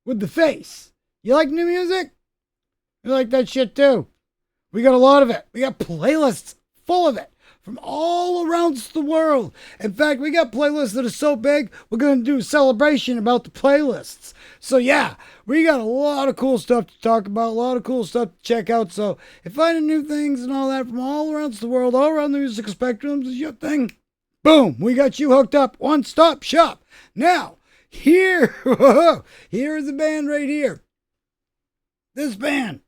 with the face. You like new music? You like that shit too? We got a lot of it. We got playlists full of it from all around the world. In fact, we got playlists that are so big, we're going to do a celebration about the playlists. So yeah, we got a lot of cool stuff to talk about, a lot of cool stuff to check out. So if finding new things and all that from all around the world, all around the music spectrums is your thing, boom, we got you hooked up. One-stop shop. Now, here is the band right here. This band.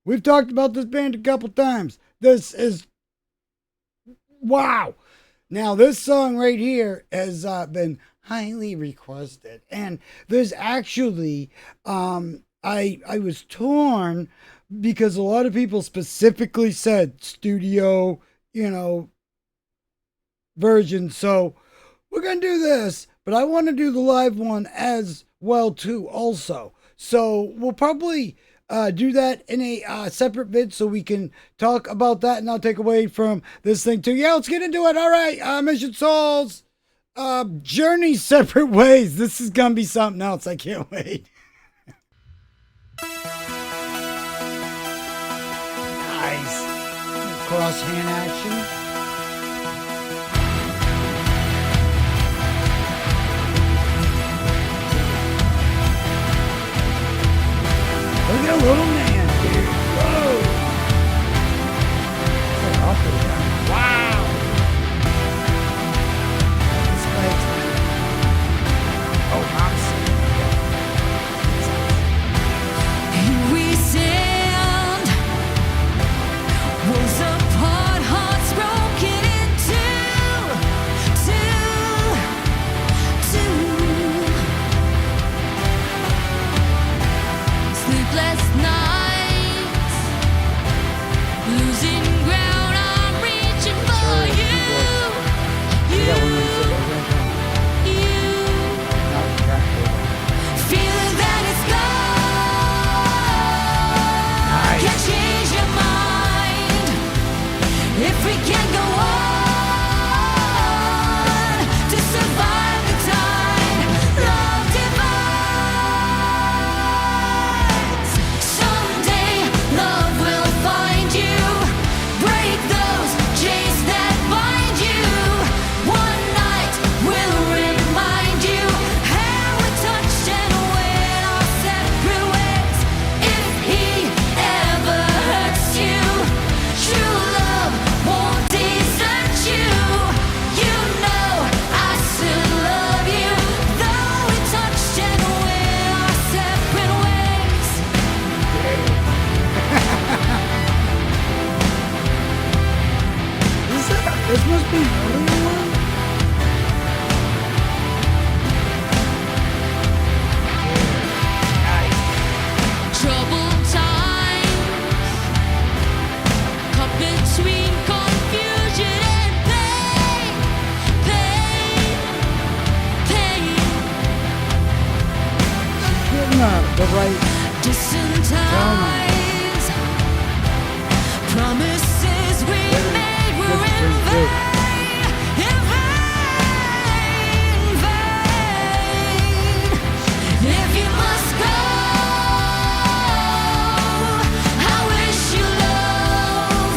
We've talked about this band a couple times. This is wow. Now, this song right here has been highly requested. And there's actually, I was torn because a lot of people specifically said studio, version. So we're going to do this, but I want to do the live one as well, too, also. So we'll probably do that in a separate vid so we can talk about that and not take away from this thing too. Yeah, let's get into it. All right, Mission Souls, Journey Separate Ways. This is gonna be something else. I can't wait. Nice. Cross hand action. Look at a little man, dude. Whoa. It's like awful down. Wow. This guy's... Oh, I'm sorry. Here we stand. Walls apart, hearts broken in two. Sleepless nights, losing ground. I'm reaching for you. Feeling that it's gone. Can't change your mind if we can go on to survive the time. Love divides. Someday love will find you. Break those chains that bind you. One night will remind you how we touched and went our separate ways. If he ever hurts you, true love won't desert you. You know I still love you, though we touched and went our separate ways. This must be an earlier one. Troubled times, caught between confusion and pain, Getting the right. distant ties, promises we made were in vain, in vain. If you must go, I wish you love.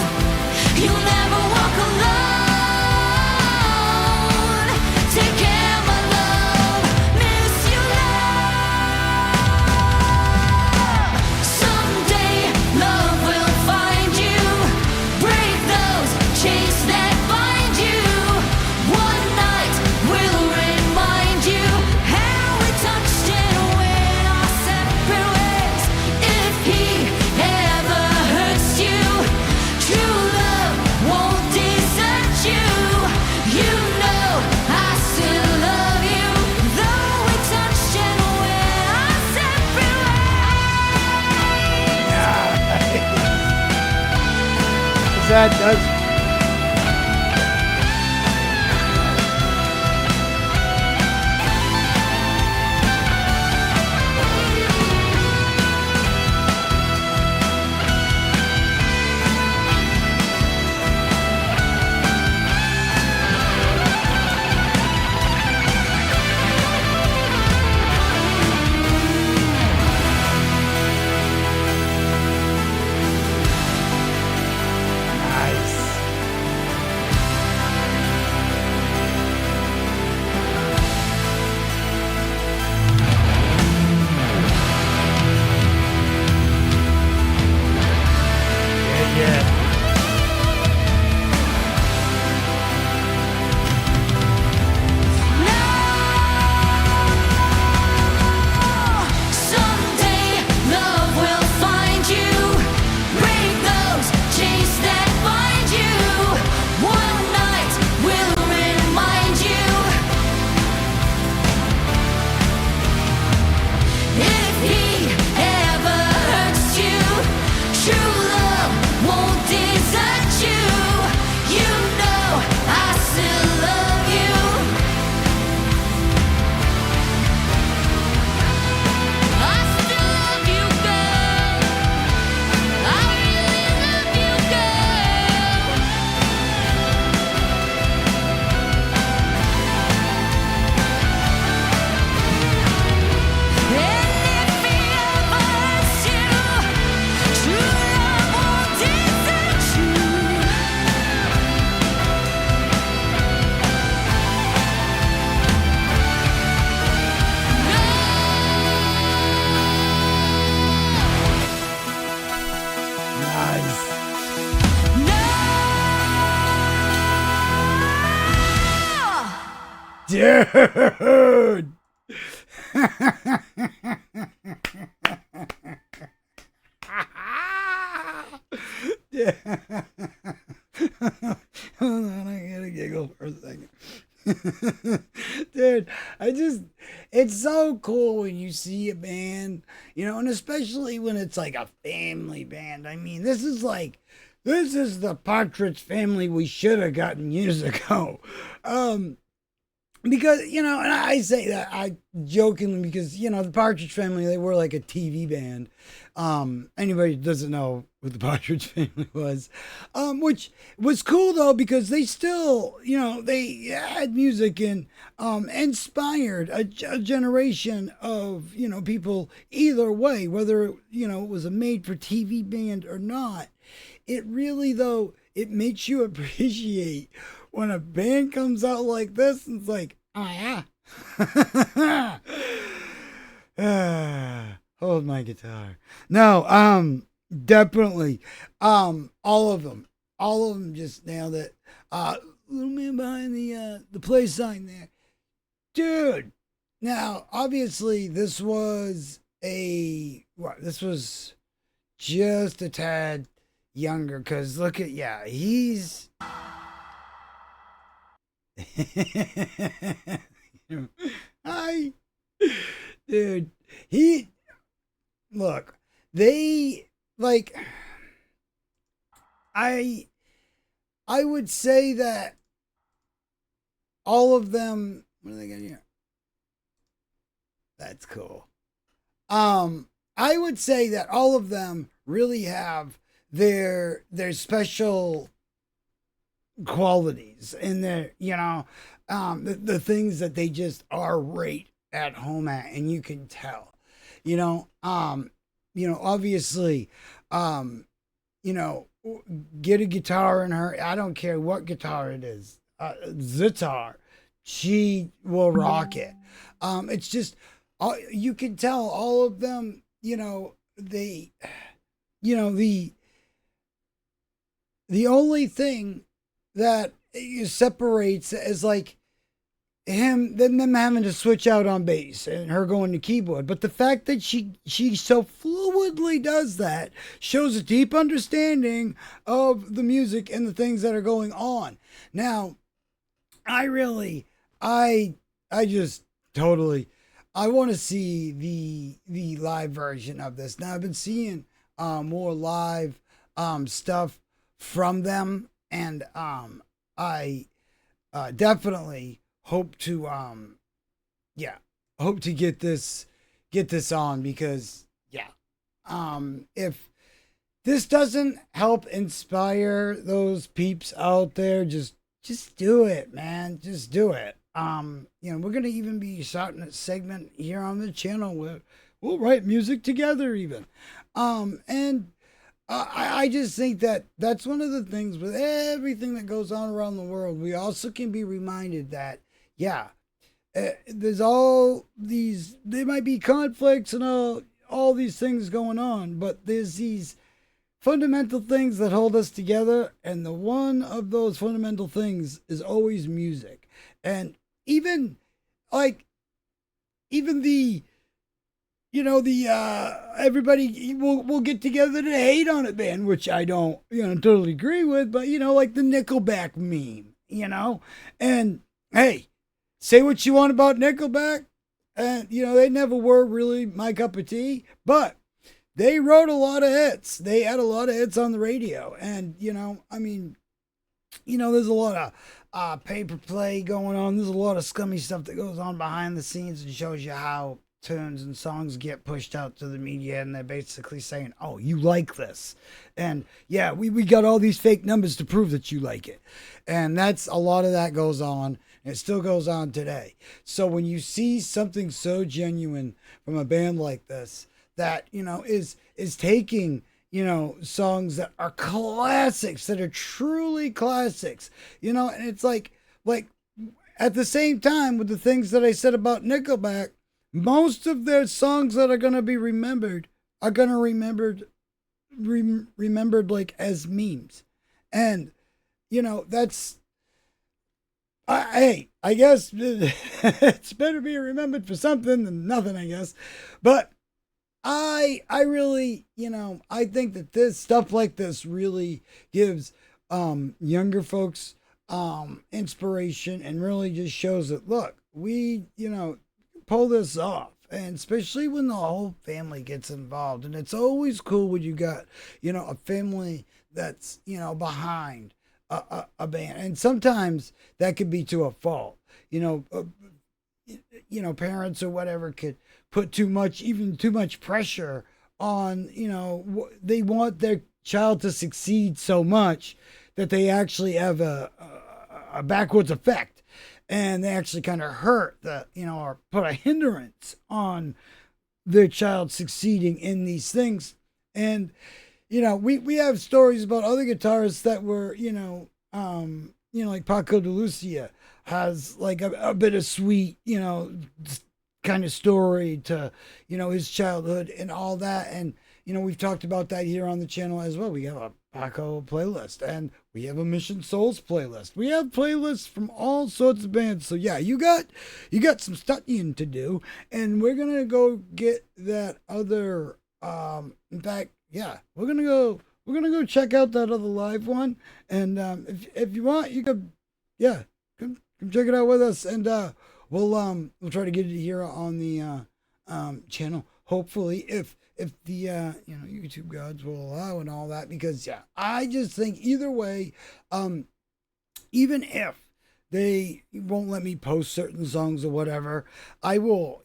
You'll never walk alone. Take care, my love. Miss you, love. Someday love will find you. Break those chains that bind you. One night will remind you how we touched and went our separate ways. If he ever hurts you, true love won't desert you. You know I still love you, though we touched and went our separate ways. That does. Dude. Yeah. Hold on, I gotta giggle for a second. Dude, it's so cool when you see a band, and especially when it's like a family band. I mean, this is the Partridge Family we should have gotten years ago. Because, and I say that I jokingly because, the Partridge Family, they were like a TV band. Anybody who doesn't know what the Partridge Family was, which was cool though, because they still, they had music and inspired a generation of, people either way, whether, it was a made for TV band or not. It really, though, it makes you appreciate when a band comes out like this and it's like, oh yeah. Hold my guitar. No, definitely. All of them. All of them just nailed it. Little man behind the play sign there. Dude. Now, obviously, this was just a tad younger, because look at, he's hi, dude. Look, they I would say that all of them. What are they got here? That's cool. I would say that all of them really have their special qualities and their the things that they just are right at home at, and you can tell, obviously, get a guitar in her. I don't care what guitar it is, Zitar, she will rock it. It's just you can tell all of them, they, the only thing that separates is like them having to switch out on bass and her going to keyboard. But the fact that she so fluidly does that shows a deep understanding of the music and the things that are going on. Now, I just totally, I want to see the live version of this. Now, I've been seeing more live stuff from them, and I definitely hope to get this on, because if this doesn't help inspire those peeps out there, just do it, man. Just do it. We're gonna even be starting a segment here on the channel where we'll write music together even. And I just think that that's one of the things with everything that goes on around the world. We also can be reminded that, there's all these, there might be conflicts and all these things going on, but there's these fundamental things that hold us together. And the one of those fundamental things is always music. And even the, everybody will get together to hate on it, man, which I don't, totally agree with, but, like the Nickelback meme, and hey, say what you want about Nickelback, and, they never were really my cup of tea, but they wrote a lot of hits. They had a lot of hits on the radio, and, there's a lot of paper play going on. There's a lot of scummy stuff that goes on behind the scenes and shows you how tunes and songs get pushed out to the media, and they're basically saying, oh, you like this, and we got all these fake numbers to prove that you like it. And that's a lot of that goes on, and it still goes on today. So when you see something so genuine from a band like this that is taking songs that are classics, that are truly classics, and it's like at the same time with the things that I said about Nickelback, most of their songs that are going to be remembered are going to remembered like as memes. And, that's, I I guess it's better be remembered for something than nothing, I guess. But I really, I think that this stuff like this really gives younger folks inspiration, and really just shows that, look, we, pull this off. And especially when the whole family gets involved. And it's always cool when you got, a family that's, behind a band. And sometimes that could be to a fault. Parents or whatever could put even too much pressure on, they want their child to succeed so much that they actually have a backwards effect, and they actually kind of hurt or put a hindrance on their child succeeding in these things. And, we have stories about other guitarists that were, like Paco de Lucia has like a bittersweet, kind of story to, his childhood and all that. And, we've talked about that here on the channel as well. We have a Paco playlist, and we have a Mission Souls playlist. We have playlists from all sorts of bands. So yeah, you got some studying to do, and we're going to go get that other, in fact, yeah, we're going to go check out that other live one. And, if you want, you could, yeah, come check it out with us, and we'll try to get it here on the channel. Hopefully, if the YouTube gods will allow and all that, because yeah, I just think either way, even if they won't let me post certain songs or whatever, I will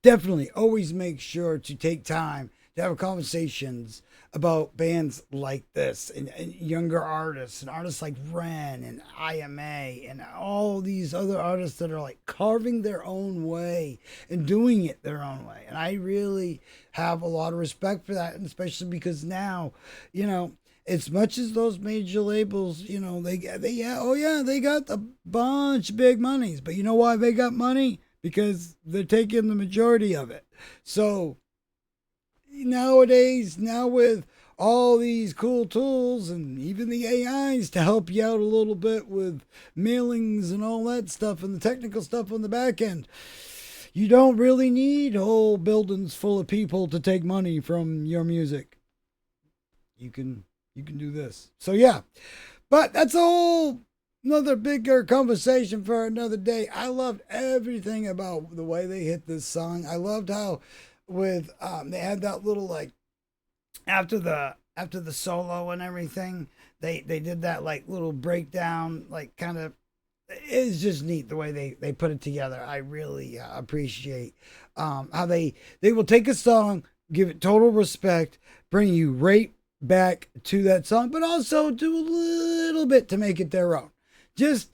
definitely always make sure to take time to have conversations about bands like this, and younger artists, and artists like Ren and IMA and all these other artists that are like carving their own way and doing it their own way. And I really have a lot of respect for that, and especially because now, as much as those major labels, they got a bunch of big monies, but you know why they got money? Because they're taking the majority of it. So nowadays, now with all these cool tools and even the AIs to help you out a little bit with mailings and all that stuff and the technical stuff on the back end, you don't really need whole buildings full of people to take money from your music. You can do this. So yeah, but that's a whole another bigger conversation for another day. I loved everything about the way they hit this song. I loved how with they had that little like after the solo and everything, they did that like little breakdown, like kind of, it's just neat the way they put it together. I really appreciate how they will take a song, give it total respect, bring you right back to that song, but also do a little bit to make it their own. Just,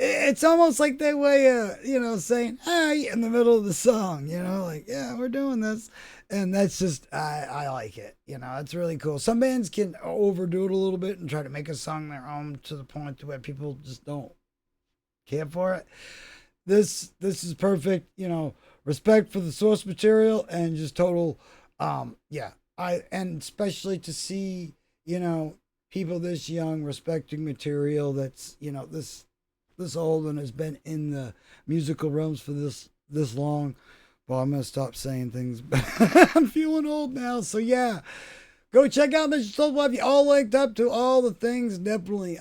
it's almost like their way of, saying, hey, in the middle of the song, like, yeah, we're doing this. And that's just, I like it. It's really cool. Some bands can overdo it a little bit and try to make a song their own to the point to where people just don't care for it. This is perfect, respect for the source material, and just total, and especially to see, people this young respecting material that's, this old and has been in the musical realms for this long. Well, I'm going to stop saying things, but I'm feeling old now. So yeah, go check out Mr. Soul. We'll have you all linked up to all the things. Definitely.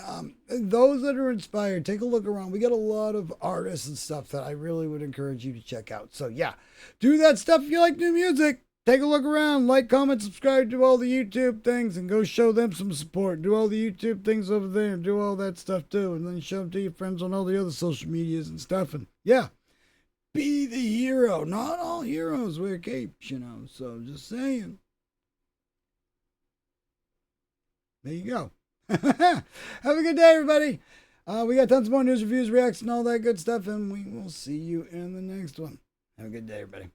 Those that are inspired, take a look around. We got a lot of artists and stuff that I really would encourage you to check out. So yeah, do that stuff if you like new music. Take a look around, like, comment, subscribe, do all the YouTube things, and go show them some support. Do all the YouTube things over there, and do all that stuff too, and then show them to your friends on all the other social medias and stuff. And yeah, be the hero. Not all heroes wear capes, so just saying. There you go. Have a good day, everybody. We got tons more news, reviews, reacts, and all that good stuff, and we will see you in the next one. Have a good day, everybody.